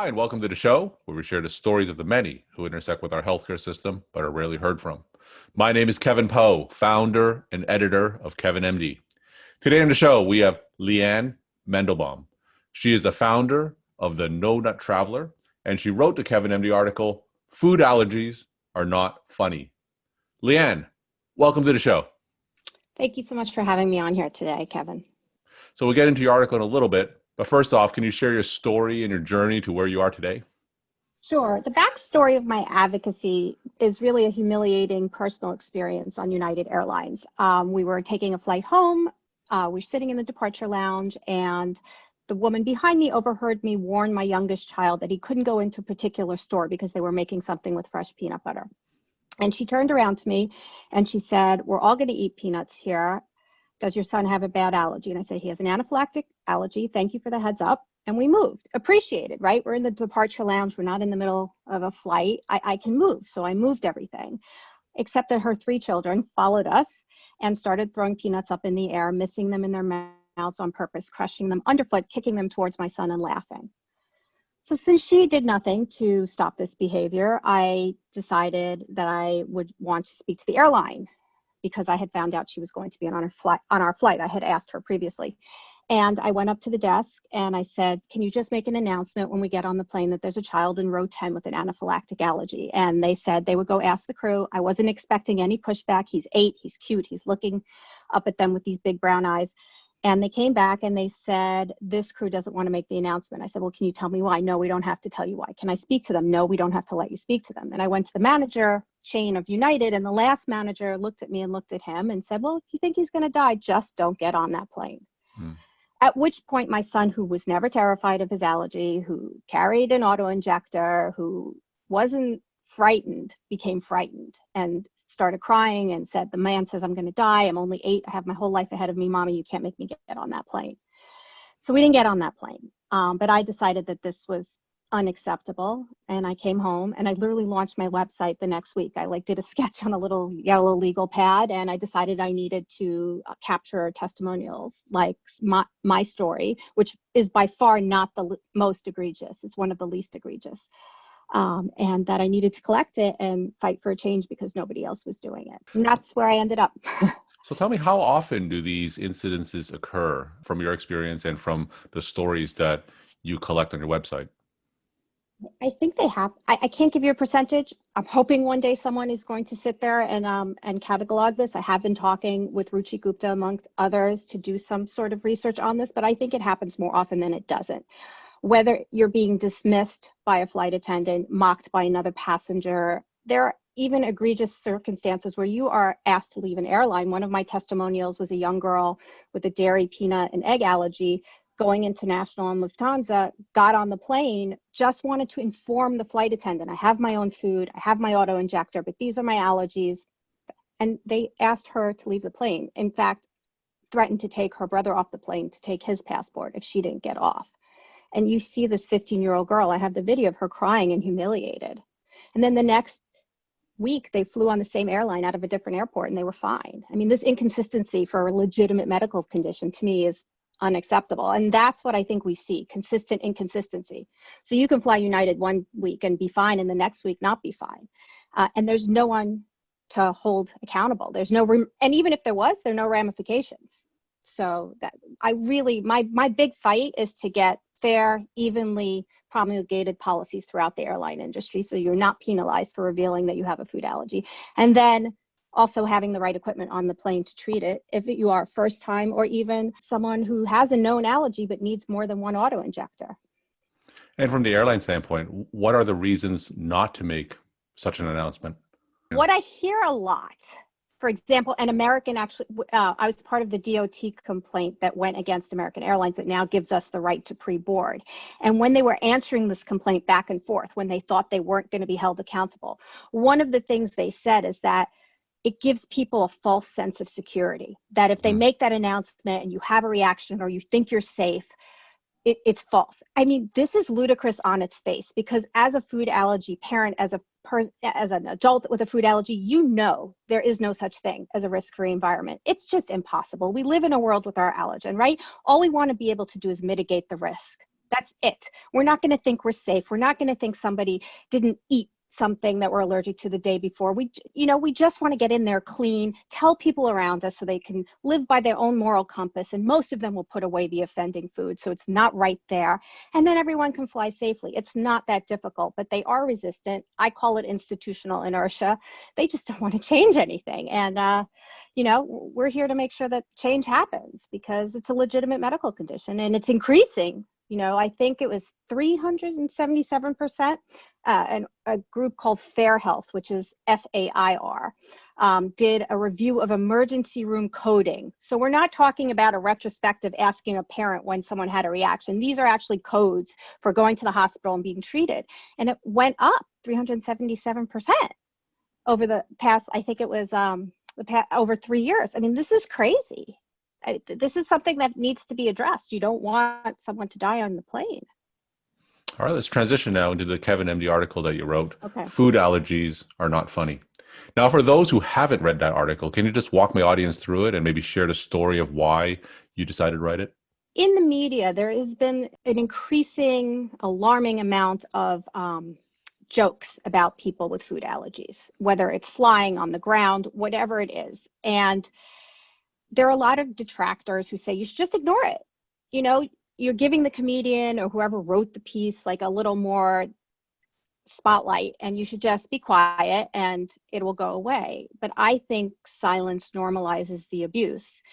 and welcome to the show where we share the stories of the many who intersect with our healthcare system but are rarely heard from. My name is Kevin Poe, founder and editor of Kevin MD. Today on the show, we have Lianne Mandelbaum. She is the founder of the No Nut Traveler, and she wrote the Kevin MD article, Food Allergies Are Not Funny. Lianne, welcome to the show. Thank you so much for having me on here today, Kevin. So we'll get into your article in a little bit, but first off, can you share your story and your journey to where you are today? Sure. The backstory of my advocacy is really a humiliating personal experience on United Airlines. We were taking a flight home. We were sitting in the departure lounge, and the woman behind me overheard me warn my youngest child that he couldn't go into a particular store because they were making something with fresh peanut butter. And she turned around to me and she said, "We're all going to eat peanuts here. Does your son have a bad allergy?" And I said, "He has an anaphylactic allergy. Thank you for the heads up." And we moved. Appreciated, right? We're in the departure lounge. We're not in the middle of a flight. I can move. So I moved everything, except that her 3 children followed us and started throwing peanuts up in the air, missing them in their mouths on purpose, crushing them underfoot, kicking them towards my son and laughing. So since she did nothing to stop this behavior, I decided that I would want to speak to the airline, because I had found out she was going to be on our flight. I had asked her previously. And I went up to the desk and I said, "Can you just make an announcement when we get on the plane that there's a child in row 10 with an anaphylactic allergy?" And they said they would go ask the crew. I wasn't expecting any pushback. He's 8, he's cute, he's looking up at them with these big brown eyes. And they came back and they said, "This crew doesn't want to make the announcement." I said, "Well, can you tell me why?" "No, we don't have to tell you why." "Can I speak to them?" "No, we don't have to let you speak to them." And I went to the manager chain of United, and the last manager looked at me and looked at him and said, "Well, if you think he's going to die, just don't get on that plane." At which point my son, who was never terrified of his allergy, who carried an auto-injector, who wasn't frightened, became frightened and started crying and said, "The man says I'm going to die. I'm only 8. I have my whole life ahead of me. Mommy, you can't make me get on that plane." So we didn't get on that plane. But I decided that this was unacceptable. And I came home and I literally launched my website the next week. I did a sketch on a little yellow legal pad, and I decided I needed to capture testimonials like my story, which is by far not the most egregious. It's one of the least egregious. And that I needed to collect it and fight for a change because nobody else was doing it. And that's where I ended up. So tell me, how often do these incidences occur from your experience and from the stories that you collect on your website? I think they have. I can't give you a percentage. I'm hoping one day someone is going to sit there and catalog this. I have been talking with Ruchi Gupta, amongst others, to do some sort of research on this, but I think it happens more often than it doesn't. Whether you're being dismissed by a flight attendant, mocked by another passenger, there are even egregious circumstances where you are asked to leave an airline. One of my testimonials was a young girl with a dairy, peanut, and egg allergy going international on Lufthansa, got on the plane, just wanted to inform the flight attendant, "I have my own food, I have my auto-injector, but these are my allergies." And they asked her to leave the plane. In fact, threatened to take her brother off the plane to take his passport if she didn't get off. And you see this 15-year-old girl, I have the video of her crying and humiliated. And then the next week, they flew on the same airline out of a different airport and they were fine. I mean, this inconsistency for a legitimate medical condition to me is unacceptable. And that's what I think we see, consistent inconsistency. So you can fly United one week and be fine and the next week not be fine. And there's no one to hold accountable. There's no, and even if there was, there are no ramifications. So that my big fight is to get fair, evenly promulgated policies throughout the airline industry so you're not penalized for revealing that you have a food allergy. And then also having the right equipment on the plane to treat it if you are first time or even someone who has a known allergy but needs more than one auto-injector. And from the airline standpoint, what are the reasons not to make such an announcement? What I hear a lot, for example, an American actually, I was part of the DOT complaint that went against American Airlines that now gives us the right to pre-board. And when they were answering this complaint back and forth, when they thought they weren't going to be held accountable, one of the things they said is that it gives people a false sense of security, that if they make that announcement and you have a reaction or you think you're safe, it's false. I mean, this is ludicrous on its face, because as a food allergy parent, as an adult with a food allergy, you know there is no such thing as a risk-free environment. It's just impossible. We live in a world with our allergen, right? All we want to be able to do is mitigate the risk. That's it. We're not going to think we're safe. We're not going to think somebody didn't eat something that we're allergic to the day before. We just want to get in there clean, tell people around us so they can live by their own moral compass. And most of them will put away the offending food, so it's not right there. And then everyone can fly safely. It's not that difficult, but they are resistant. I call it institutional inertia. They just don't want to change anything. And, we're here to make sure that change happens because it's a legitimate medical condition and it's increasing. I think it was 377%. And a group called Fair Health, which is FAIR, did a review of emergency room coding. So we're not talking about a retrospective asking a parent when someone had a reaction. These are actually codes for going to the hospital and being treated. And it went up 377% over the past, I think it was over 3 years. I mean, this is crazy. This is something that needs to be addressed. You don't want someone to die on the plane. All right, let's transition now into the Kevin MD article that you wrote. Okay. Food allergies are not funny. Now, for those who haven't read that article, can you just walk my audience through it and maybe share the story of why you decided to write it? In the media, there has been an increasing, alarming amount of jokes about people with food allergies, whether it's flying on the ground, whatever it is. And there are a lot of detractors who say you should just ignore it. You're giving the comedian or whoever wrote the piece like a little more spotlight, and you should just be quiet and it will go away. But I think silence normalizes the abuse.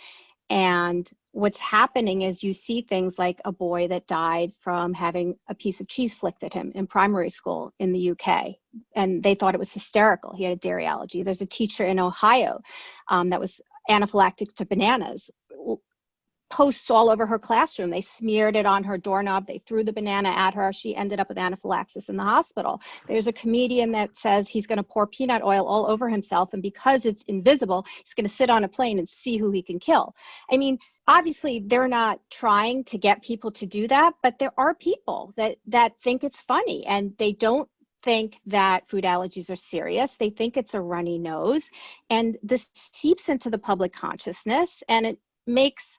And what's happening is you see things like a boy that died from having a piece of cheese flicked at him in primary school in the UK. And they thought it was hysterical. He had a dairy allergy. There's a teacher in Ohio that was anaphylactic to bananas. Posts all over her classroom. They smeared it on her doorknob. They threw the banana at her. She ended up with anaphylaxis in the hospital. There's a comedian that says he's going to pour peanut oil all over himself, and because it's invisible, he's going to sit on a plane and see who he can kill. I mean, obviously, they're not trying to get people to do that, but there are people that think it's funny, and they don't think that food allergies are serious. They think it's a runny nose, and this seeps into the public consciousness, and it makes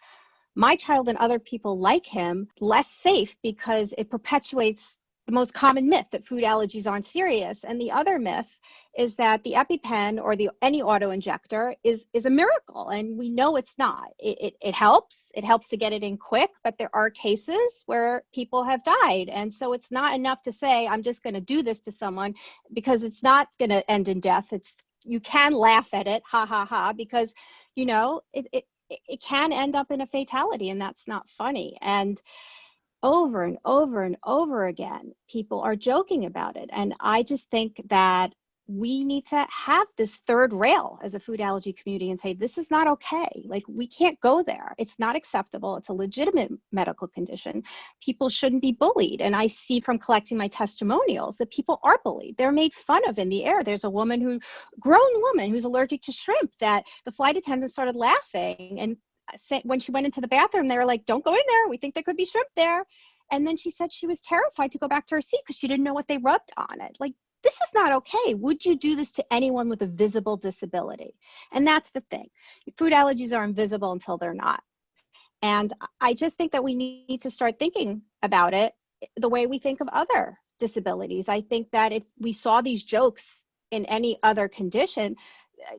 my child and other people like him less safe because it perpetuates the most common myth that food allergies aren't serious. And the other myth is that the EpiPen or any auto-injector is a miracle, and we know it's not. It helps. It helps to get it in quick, but there are cases where people have died. And so it's not enough to say, I'm just going to do this to someone, because it's not going to end in death. You can laugh at it, ha, ha, ha, because, it can end up in a fatality, and that's not funny. And over and over and over again, people are joking about it. And I just think that we need to have this third rail as a food allergy community and say, this is not okay. Like, we can't go there. It's not acceptable. It's a legitimate medical condition. People shouldn't be bullied. And I see from collecting my testimonials that people are bullied. They're made fun of in the air. There's a grown woman who's allergic to shrimp that the flight attendants started laughing. And when she went into the bathroom, they were like, don't go in there. We think there could be shrimp there. And then she said she was terrified to go back to her seat because she didn't know what they rubbed on it. Like, this is not okay. Would you do this to anyone with a visible disability? And that's the thing. Food allergies are invisible until they're not. And I just think that we need to start thinking about it the way we think of other disabilities. I think that if we saw these jokes in any other condition,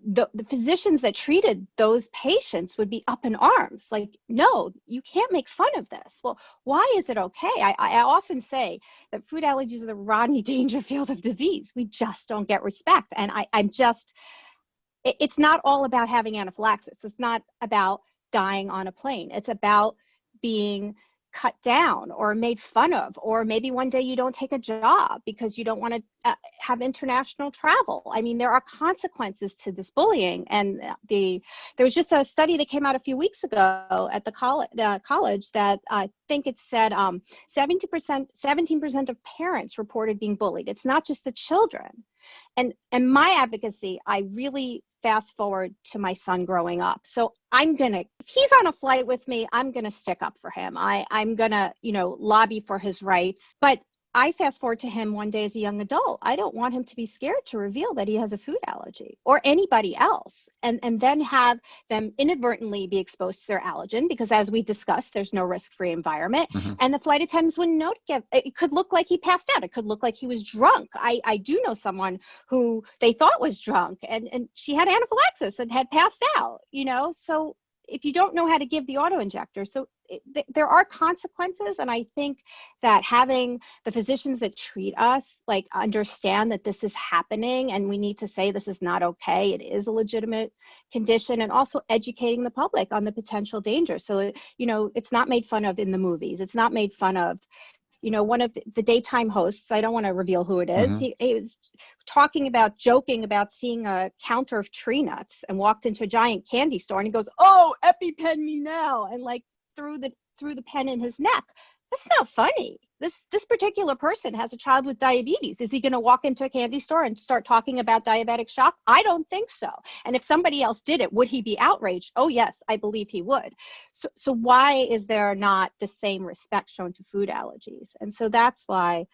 the physicians that treated those patients would be up in arms. Like, no, you can't make fun of this. Well, why is it okay? I often say that food allergies are the Rodney Dangerfield of disease. We just don't get respect. And it's not all about having anaphylaxis. It's not about dying on a plane. It's about being cut down or made fun of, or maybe one day you don't take a job because you don't want to have international travel. I mean, there are consequences to this bullying. And there was just a study that came out a few weeks ago at the college that I think it said 17% of parents reported being bullied. It's not just the children. And my advocacy, I really fast forward to my son growing up. So if he's on a flight with me, I'm going to stick up for him. I'm going to, lobby for his rights. But I fast forward to him one day as a young adult. I don't want him to be scared to reveal that he has a food allergy, or anybody else, and then have them inadvertently be exposed to their allergen, because as we discussed, there's no risk-free environment. Mm-hmm. And the flight attendants wouldn't know to give. It could look like he passed out. It could look like he was drunk. I do know someone who they thought was drunk, and she had anaphylaxis and had passed out, so if you don't know how to give the auto-injector. So there are consequences. And I think that having the physicians that treat us understand that this is happening and we need to say this is not okay, it is a legitimate condition, and also educating the public on the potential danger. So, it's not made fun of in the movies. It's not made fun of. One of the daytime hosts, I don't want to reveal who it is, Mm-hmm. he was joking about seeing a counter of tree nuts and walked into a giant candy store and he goes, "Oh, EpiPen me now," and threw the pen in his neck. That's not funny. This particular person has a child with diabetes. Is he going to walk into a candy store and start talking about diabetic shock? I don't think so. And if somebody else did it, would he be outraged? Oh, yes, I believe he would. So why is there not the same respect shown to food allergies? And so that's why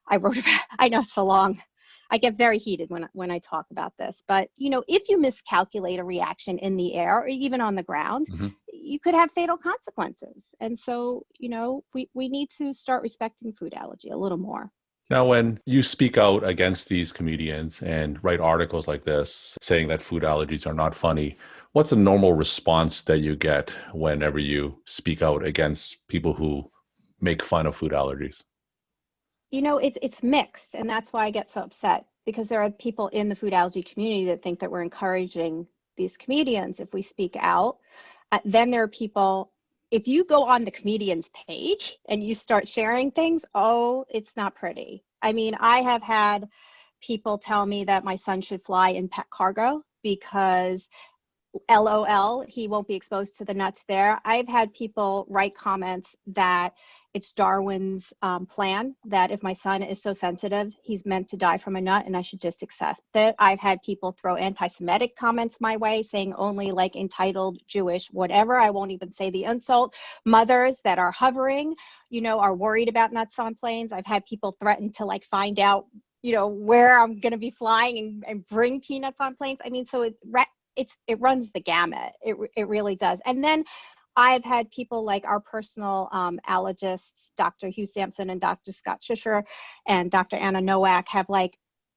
I wrote about, I know it's so long. I get very heated when I talk about this, but if you miscalculate a reaction in the air or even on the ground, Mm-hmm. you could have fatal consequences. And so, we need to start respecting food allergy a little more. Now, when you speak out against these comedians and write articles like this saying that food allergies are not funny, what's a normal response that you get whenever you speak out against people who make fun of food allergies? It's mixed, and that's why I get so upset, because there are people in the food allergy community that think that we're encouraging these comedians if we speak out. Then there are people, if you go on the comedian's page and you start sharing things, oh, it's not pretty. I mean, I have had people tell me that my son should fly in pet cargo because LOL, he won't be exposed to the nuts there. I've had people write comments that it's Darwin's plan, that if my son is so sensitive, he's meant to die from a nut and I should just accept it. I've had people throw anti-Semitic comments my way, saying only entitled Jewish, whatever. I won't even say the insult. Mothers that are hovering, are worried about nuts on planes. I've had people threaten to find out, where I'm going to be flying and bring peanuts on planes. I mean, so it runs the gamut. It really does. And then I've had people like our personal allergists, Dr. Hugh Sampson and Dr. Scott Shisher and Dr. Anna Nowak, have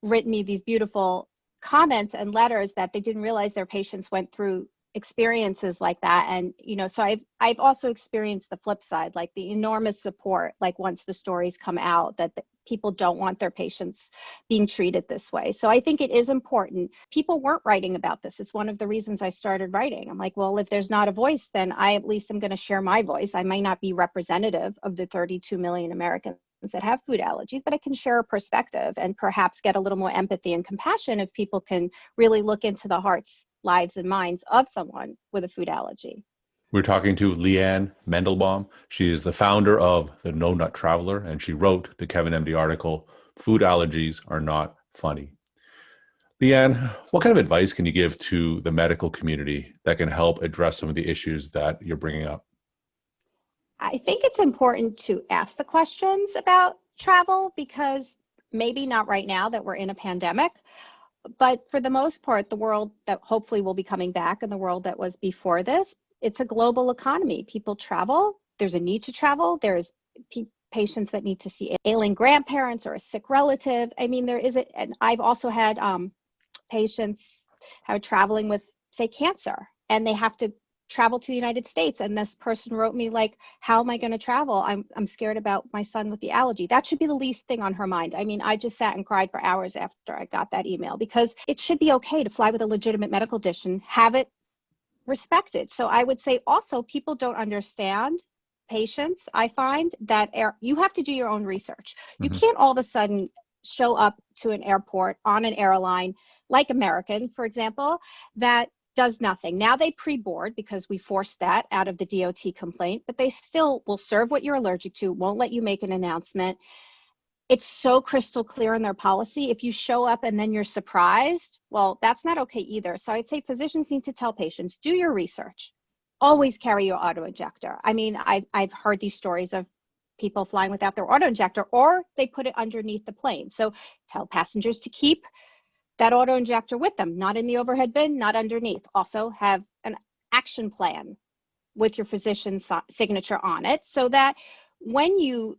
written me these beautiful comments and letters that they didn't realize their patients went through experiences like that. And so I've also experienced the flip side, the enormous support, once the stories come out that people don't want their patients being treated this way. So I think it is important. People weren't writing about this. It's one of the reasons I started writing. I'm like, well, if there's not a voice, then I at least am going to share my voice. I might not be representative of the 32 million Americans that have food allergies, but I can share a perspective and perhaps get a little more empathy and compassion if people can really look into the hearts, lives, and minds of someone with a food allergy. We're talking to Lianne Mandelbaum. She is the founder of the No Nut Traveler, and she wrote the Kevin MD article, "Food Allergies Are Not Funny." Lianne, what kind of advice can you give to the medical community that can help address some of the issues that you're bringing up? I think it's important to ask the questions about travel, because maybe not right now that we're in a pandemic, but for the most part, the world that hopefully will be coming back and the world that was before this, it's a global economy. People travel. There's a need to travel. There's patients that need to see ailing grandparents or a sick relative. I mean, and I've also had patients who are traveling with, say, cancer, and they have to travel to the United States. And this person wrote me how am I going to travel? I'm scared about my son with the allergy. That should be the least thing on her mind. I mean, I just sat and cried for hours after I got that email, because it should be okay to fly with a legitimate medical condition, have it respected. So I would say also, people don't understand, patients, I find that you have to do your own research. You can't all of a sudden show up to an airport on an airline like American, for example, that does nothing. Now they pre-board, because we forced that out of the DOT complaint, but they still will serve what you're allergic to, won't let you make an announcement. It's so crystal clear in their policy. If you show up and then you're surprised, well, that's not okay either. So I'd say physicians need to tell patients, do your research. Always carry your auto-injector. I mean, I've heard these stories of people flying without their auto injector, or they put it underneath the plane. So tell passengers to keep that auto injector with them, not in the overhead bin, not underneath. Also have an action plan with your physician's signature on it, so that when you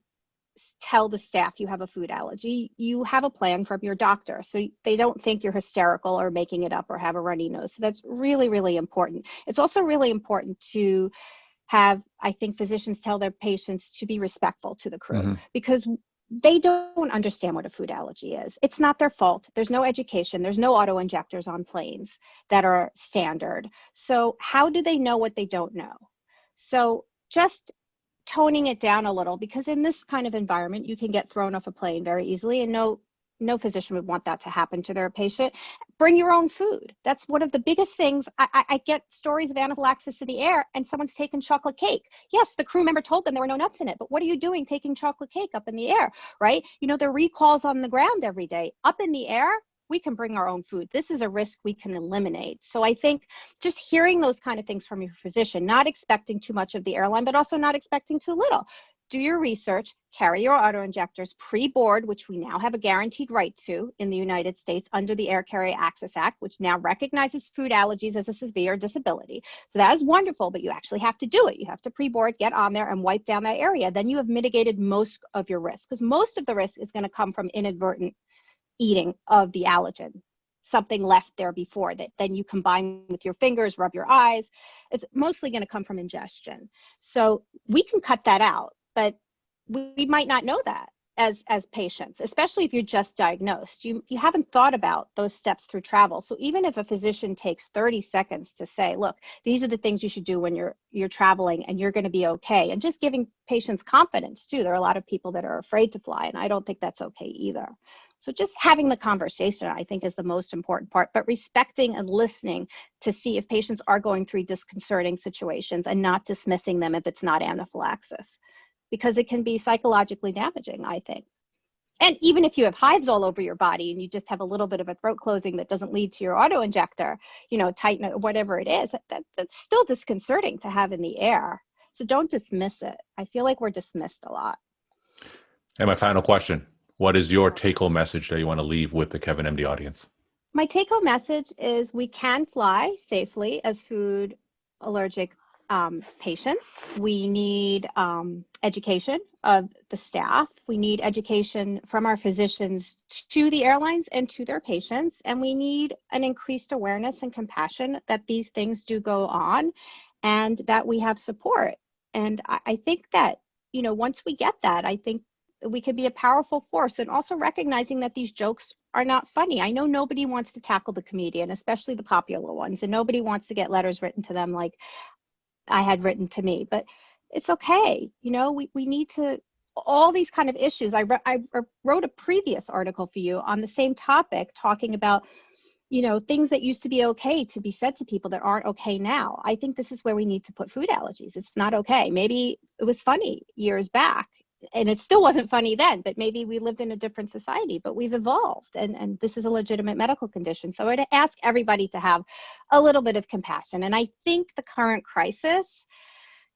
tell the staff you have a food allergy, you have a plan from your doctor, so they don't think you're hysterical or making it up or have a runny nose. So that's really, really important. It's also really important to have, I think, physicians tell their patients to be respectful to the crew, because they don't understand what a food allergy is. It's not their fault. There's no education. There's no auto injectors on planes that are standard. So how do they know what they don't know? So just toning it down a little, because in this kind of environment, you can get thrown off a plane very easily, and no physician would want that to happen to their patient. Bring your own food. That's one of the biggest things. I get stories of anaphylaxis in the air, and someone's taken chocolate cake. Yes, the crew member told them there were no nuts in it, but what are you doing taking chocolate cake up in the air, right? You know, there are recalls on the ground every day. Up in the air, we can bring our own food. This is a risk we can eliminate. So I think just hearing those kind of things from your physician, not expecting too much of the airline, but also not expecting too little. Do your research, carry your auto injectors pre-board, which we now have a guaranteed right to in the United States under the Air Carrier Access Act, which now recognizes food allergies as a severe disability. So that is wonderful, but you actually have to do it. You have to pre-board, get on there and wipe down that area. Then you have mitigated most of your risk, because most of the risk is going to come from inadvertent eating of the allergen, something left there before that then you combine with your fingers, rub your eyes. It's mostly going to come from ingestion. So we can cut that out, but we might not know that as patients, especially if you're just diagnosed. You haven't thought about those steps through travel. So even if a physician takes 30 seconds to say, look, these are the things you should do when you're traveling and you're going to be okay, and just giving patients confidence too. There are a lot of people that are afraid to fly, and I don't think that's okay either. So just having the conversation, I think, is the most important part, but respecting and listening to see if patients are going through disconcerting situations and not dismissing them if it's not anaphylaxis, because it can be psychologically damaging, I think. And even if you have hives all over your body and you just have a little bit of a throat closing that doesn't lead to your auto injector, you know, tighten it, whatever it is, that's still disconcerting to have in the air. So don't dismiss it. I feel like we're dismissed a lot. And my final question, what is your take-home message that you want to leave with the Kevin MD audience? My take-home message is we can fly safely as food allergic patients. We need education of the staff. We need education from our physicians to the airlines and to their patients. And we need an increased awareness and compassion that these things do go on and that we have support. And I think that, you know, once we get that, I think we could be a powerful force, and also recognizing that these jokes are not funny. I know nobody wants to tackle the comedian, especially the popular ones, and nobody wants to get letters written to them like I had written to me, but it's okay. You know, we need to, all these kind of issues. I wrote a previous article for you on the same topic, talking about, you know, things that used to be okay to be said to people that aren't okay now. I think this is where we need to put food allergies. It's not okay. Maybe it was funny years back, and it still wasn't funny then, but maybe we lived in a different society, but we've evolved, and this is a legitimate medical condition. So I'd ask everybody to have a little bit of compassion. And I think the current crisis,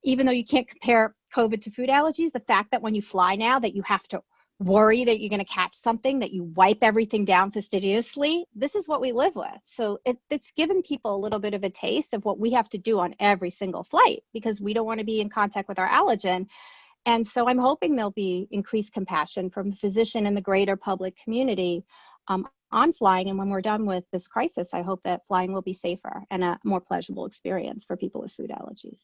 even though you can't compare COVID to food allergies, the fact that when you fly now that you have to worry that you're going to catch something, that you wipe everything down fastidiously, this is what we live with. So it's given people a little bit of a taste of what we have to do on every single flight, because we don't want to be in contact with our allergen. And so I'm hoping there'll be increased compassion from the physician and the greater public community on flying. And when we're done with this crisis, I hope that flying will be safer and a more pleasurable experience for people with food allergies.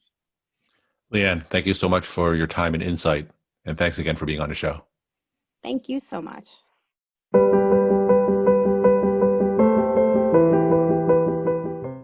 Lianne, thank you so much for your time and insight. And thanks again for being on the show. Thank you so much.